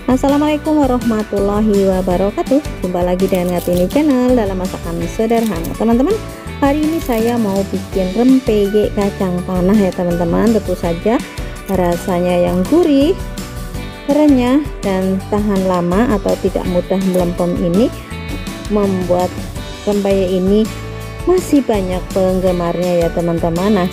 Assalamualaikum warahmatullahi wabarakatuh. Jumpa lagi dengan Ngatini Channel dalam masakan sederhana. Teman-teman, hari ini saya mau bikin rempeyek kacang tanah ya teman-teman. Tentu saja rasanya yang gurih, renyah, dan tahan lama atau tidak mudah melempem ini membuat rempeyek ini masih banyak penggemarnya ya teman-teman. Nah,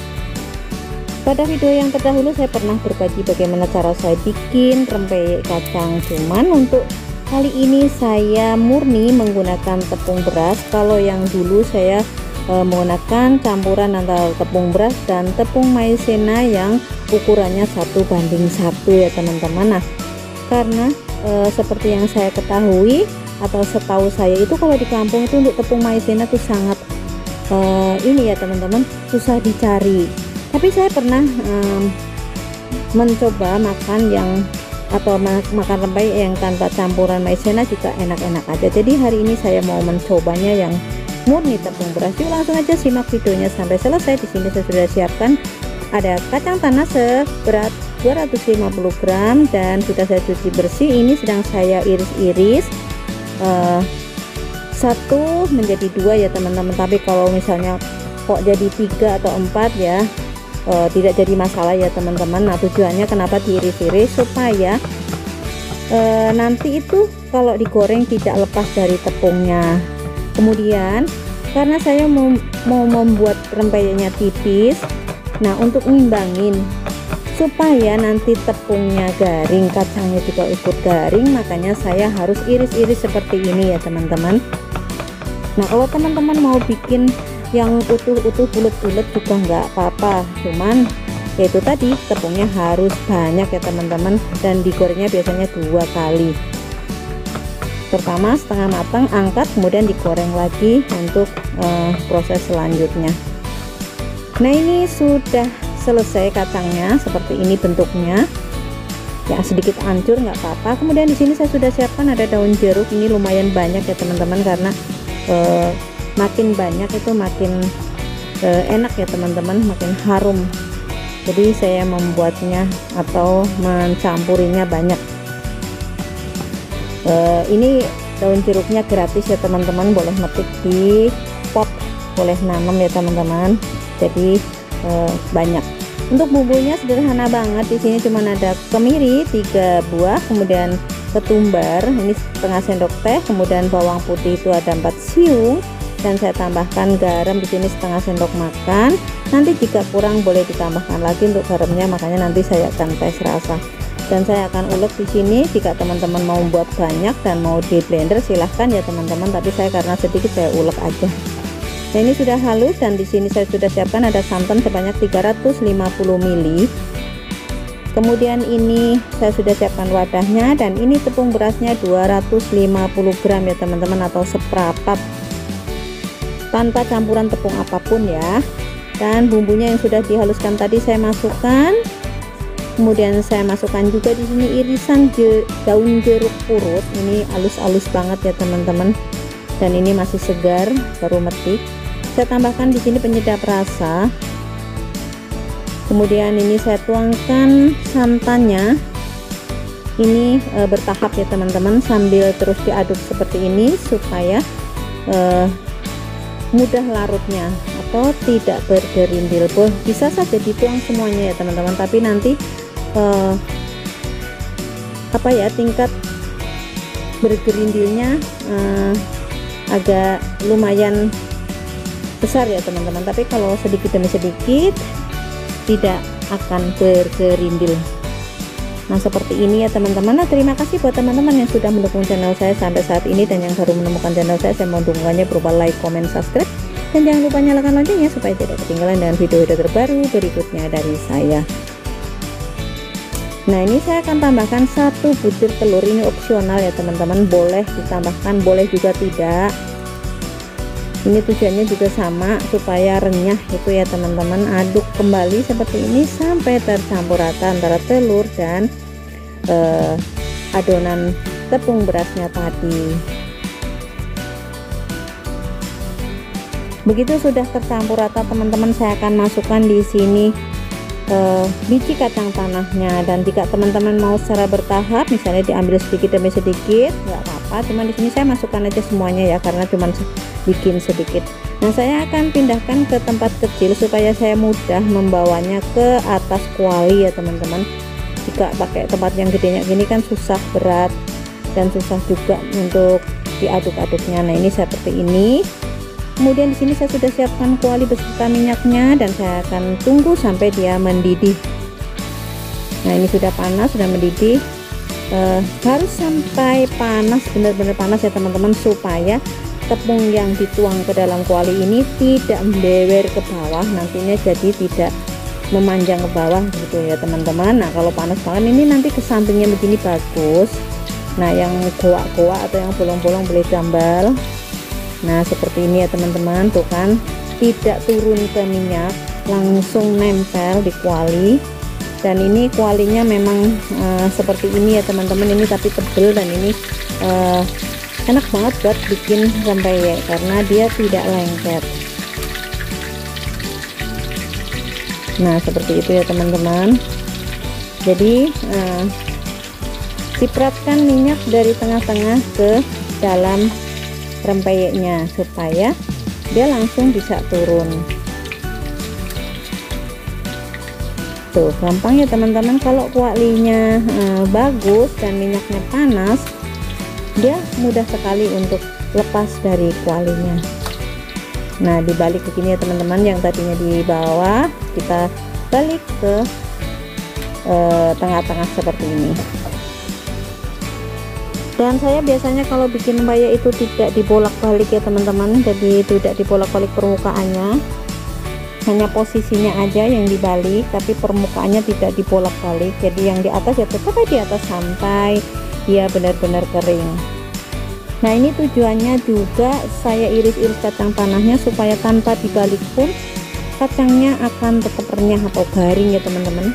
pada video yang terdahulu saya pernah berbagi bagaimana cara saya bikin rempeyek kacang, cuman untuk kali ini saya murni menggunakan tepung beras. Kalau yang dulu saya menggunakan campuran antara tepung beras dan tepung maizena yang ukurannya 1:1 ya teman-teman. Nah, karena seperti yang saya ketahui atau setahu saya itu kalau di kampung itu untuk tepung maizena itu sangat ini ya teman-teman, susah dicari. Tapi saya pernah mencoba makan yang atau makan rempeyek yang tanpa campuran maizena juga enak-enak aja. Jadi hari ini saya mau mencobanya yang murni tepung beras. Yuk langsung aja simak videonya sampai selesai. Di sini saya sudah siapkan ada kacang tanah seberat 250 gram dan sudah saya cuci bersih. Ini sedang saya iris-iris 1 menjadi 2 ya teman-teman. Tapi kalau misalnya kok jadi 3 atau 4 ya tidak jadi masalah ya teman-teman. Nah, tujuannya kenapa diiris-iris supaya nanti itu kalau digoreng tidak lepas dari tepungnya. Kemudian karena saya mau membuat rempeyeknya tipis, nah untuk ngimbangin supaya nanti tepungnya garing, kacangnya juga ikut garing, makanya saya harus iris-iris seperti ini ya teman-teman. Nah, kalau teman-teman mau bikin yang utuh-utuh bulat-bulat juga nggak apa-apa, cuman yaitu tadi tepungnya harus banyak ya teman-teman, dan digorengnya biasanya 2 kali. Pertama setengah matang angkat, kemudian digoreng lagi untuk proses selanjutnya. Nah, ini sudah selesai kacangnya, seperti ini bentuknya ya, sedikit hancur nggak apa-apa. Kemudian di sini saya sudah siapkan ada daun jeruk, ini lumayan banyak ya teman-teman, karena makin banyak itu makin enak ya teman-teman, makin harum. Jadi saya membuatnya atau mencampurinya banyak. Ini daun jeruknya gratis ya teman-teman, boleh metik di pot, boleh nanam ya teman-teman. Jadi banyak. Untuk bumbunya sederhana banget, di sini cuma ada kemiri 3 buah, kemudian ketumbar ini setengah sendok teh, kemudian bawang putih itu ada 4 siung, dan saya tambahkan garam di sini setengah sendok makan. Nanti jika kurang boleh ditambahkan lagi untuk garamnya, makanya nanti saya akan tes rasa. Dan saya akan ulek di sini. Jika teman-teman mau buat banyak dan mau di blender silahkan ya teman-teman, tapi saya karena sedikit saya ulek aja. Nah, ini sudah halus, dan di sini saya sudah siapkan ada santan sebanyak 350 ml. Kemudian ini saya sudah siapkan wadahnya, dan ini tepung berasnya 250 gram ya teman-teman, atau seperempat, tanpa campuran tepung apapun ya. Dan bumbunya yang sudah dihaluskan tadi saya masukkan. Kemudian saya masukkan juga di sini irisan daun jeruk purut, ini halus-halus banget ya teman-teman, dan ini masih segar baru metik. Saya tambahkan di sini penyedap rasa. Kemudian ini saya tuangkan santannya, ini bertahap ya teman-teman, sambil terus diaduk seperti ini supaya mudah larutnya atau tidak bergerindil. Bisa saja dituang semuanya ya teman-teman, tapi nanti tingkat bergerindilnya agak lumayan besar ya teman-teman, tapi kalau sedikit demi sedikit tidak akan bergerindil. Nah, seperti ini ya teman-teman. Nah, terima kasih buat teman-teman yang sudah mendukung channel saya sampai saat ini, dan yang baru menemukan channel saya mohon dukungannya berupa like, comment, subscribe, dan jangan lupa nyalakan loncengnya supaya tidak ketinggalan dengan video-video terbaru berikutnya dari saya. Nah, ini saya akan tambahkan 1 butir telur, ini opsional ya teman-teman, boleh ditambahkan boleh juga tidak. Ini tujuannya juga sama, supaya renyah itu ya teman-teman. Aduk kembali seperti ini sampai tercampur rata antara telur dan adonan tepung berasnya tadi. Begitu sudah tercampur rata teman-teman, saya akan masukkan di sini biji kacang tanahnya. Dan jika teman-teman mau secara bertahap, misalnya diambil sedikit demi sedikit, nggak apa-apa. Cuman di sini saya masukkan aja semuanya ya, karena cuman bikin sedikit. Nah, saya akan pindahkan ke tempat kecil supaya saya mudah membawanya ke atas kuali ya teman-teman. Jika pakai tempat yang gedenya gini kan susah, berat, dan susah juga untuk diaduk-aduknya. Nah, ini seperti ini. Kemudian di sini saya sudah siapkan kuali beserta minyaknya dan saya akan tunggu sampai dia mendidih. Nah, ini sudah panas, sudah mendidih. Harus sampai panas, benar-benar panas ya teman-teman, supaya tepung yang dituang ke dalam kuali ini tidak melewer ke bawah, nantinya jadi tidak memanjang ke bawah gitu ya teman-teman. Nah, kalau panas banget ini nanti ke sampingnya begini bagus. Nah, yang goak-goak atau yang bolong-bolong boleh jambal. Nah, seperti ini ya teman-teman, tuh kan tidak turun ke minyak, langsung nempel di kuali. Dan ini kualinya memang seperti ini ya teman-teman, ini tapi tebel dan ini enak banget buat bikin rempeyek karena dia tidak lengket. Nah, seperti itu ya teman-teman. Jadi cipratkan minyak dari tengah-tengah ke dalam rempeyeknya supaya dia langsung bisa turun. Tuh, gampang ya teman-teman. Kalau kualinya bagus dan minyaknya panas, dia mudah sekali untuk lepas dari kualinya. Nah, dibalik begini ya teman-teman, yang tadinya di bawah kita balik ke tengah-tengah seperti ini. Dan saya biasanya kalau bikin rempeyek itu tidak dibolak-balik ya teman-teman, jadi tidak dibolak-balik permukaannya, hanya posisinya aja yang dibalik, tapi permukaannya tidak dibolak-balik. Jadi yang di atas ya tetap di atas sampai dia benar-benar kering. Nah, ini tujuannya juga saya iris-iris kacang tanahnya supaya tanpa dibalik pun kacangnya akan tetap renyah atau garing ya teman-teman.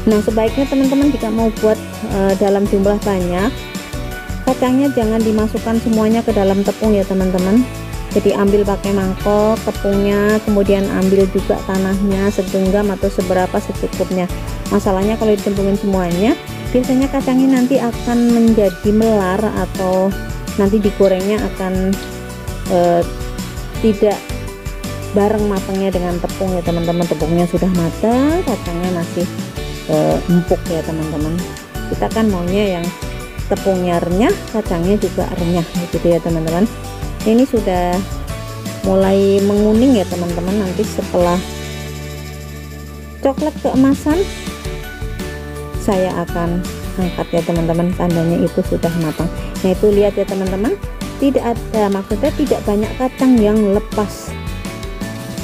Nah, sebaiknya teman-teman jika mau buat dalam jumlah banyak, kacangnya jangan dimasukkan semuanya ke dalam tepung ya teman-teman. Jadi ambil pakai mangkok tepungnya, kemudian ambil juga tanahnya segenggam atau seberapa secukupnya. Masalahnya kalau dicemplungin semuanya, biasanya kacangnya nanti akan menjadi melar atau nanti digorengnya akan tidak bareng matangnya dengan tepung ya teman-teman. Tepungnya sudah matang, kacangnya masih empuk ya teman-teman. Kita kan maunya yang tepungnya renyah, kacangnya juga renyah gitu ya teman-teman. Ini sudah mulai menguning ya teman-teman. Nanti setelah coklat keemasan saya akan angkat ya teman-teman, tandanya itu sudah matang. Nah, itu lihat ya teman-teman, tidak ada, maksudnya tidak banyak kacang yang lepas.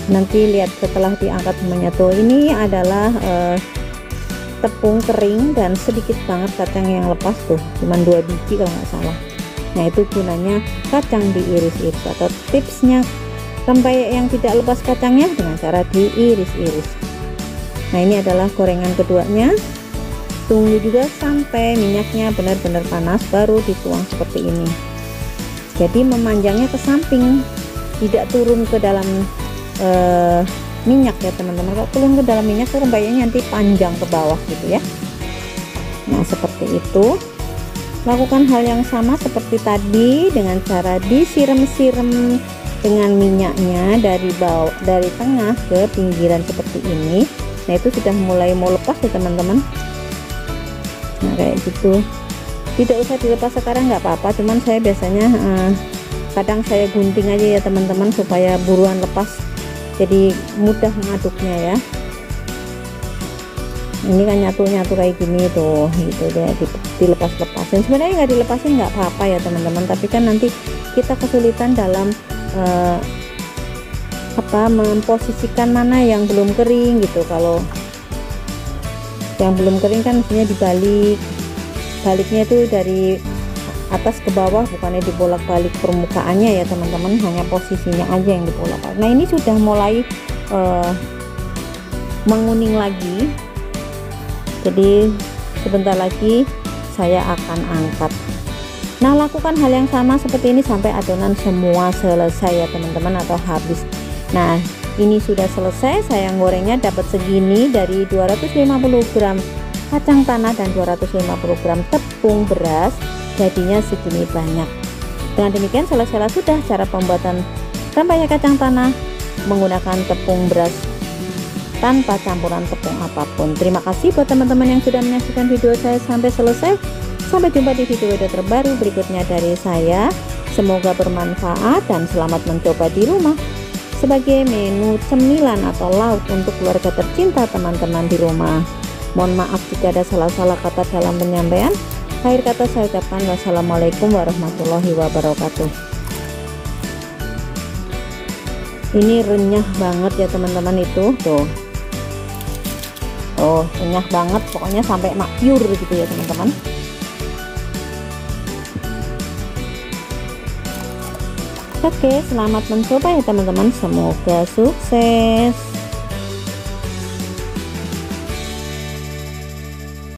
Nanti lihat setelah diangkat semuanya, tuh ini adalah tepung kering dan sedikit banget kacang yang lepas, tuh cuman 2 biji kalau nggak salah. Nah, itu gunanya kacang diiris-iris, atau tipsnya rempeyek yang tidak lepas kacangnya dengan cara diiris-iris. Nah, ini adalah gorengan keduanya. Tunggu juga sampai minyaknya benar-benar panas, baru dituang seperti ini. Jadi memanjangnya ke samping, tidak turun ke dalam minyak ya teman-teman. Kalau turun ke dalam minyak tuh rempeyeknya nanti panjang ke bawah gitu ya. Nah, seperti itu. Lakukan hal yang sama seperti tadi dengan cara disiram-siram dengan minyaknya dari bawah, dari tengah ke pinggiran seperti ini. Nah, itu sudah mulai mau lepas ya teman-teman. Nah, kayak gitu. Tidak usah dilepas sekarang nggak apa-apa, cuman saya biasanya kadang saya gunting aja ya teman-teman supaya buruan lepas, jadi mudah mengaduknya ya. Ini kan nyatu-nyatu kayak gini tuh gitu deh, dilepas-lepasin. Sebenarnya nggak dilepasin nggak apa-apa ya teman-teman, tapi kan nanti kita kesulitan dalam memposisikan mana yang belum kering gitu. Kalau yang belum kering kan mestinya dibalik, baliknya itu dari atas ke bawah, bukannya dibolak-balik permukaannya ya teman-teman, hanya posisinya aja yang dibolak-balik. Nah, ini sudah mulai menguning lagi, jadi sebentar lagi saya akan angkat. Nah, lakukan hal yang sama seperti ini sampai adonan semua selesai ya teman-teman, atau habis. Nah, Ini sudah selesai, saya gorengnya dapat segini dari 250 gram kacang tanah dan 250 gram tepung beras, jadinya segini banyak. Dengan demikian selesai sudah cara pembuatan rempeyek kacang tanah menggunakan tepung beras tanpa campuran tepung apapun. Terima kasih buat teman-teman yang sudah menyaksikan video saya sampai selesai. Sampai jumpa di video terbaru berikutnya dari saya. Semoga bermanfaat dan selamat mencoba di rumah sebagai menu cemilan atau lauk untuk keluarga tercinta teman-teman di rumah. Mohon maaf jika ada salah-salah kata dalam penyampaian. Akhir kata saya ucapkan wassalamualaikum warahmatullahi wabarakatuh. Ini renyah banget ya teman-teman, itu tuh. Oh, renyah banget, pokoknya sampai makyur gitu ya teman-teman. Oke, selamat mencoba ya teman-teman, semoga sukses.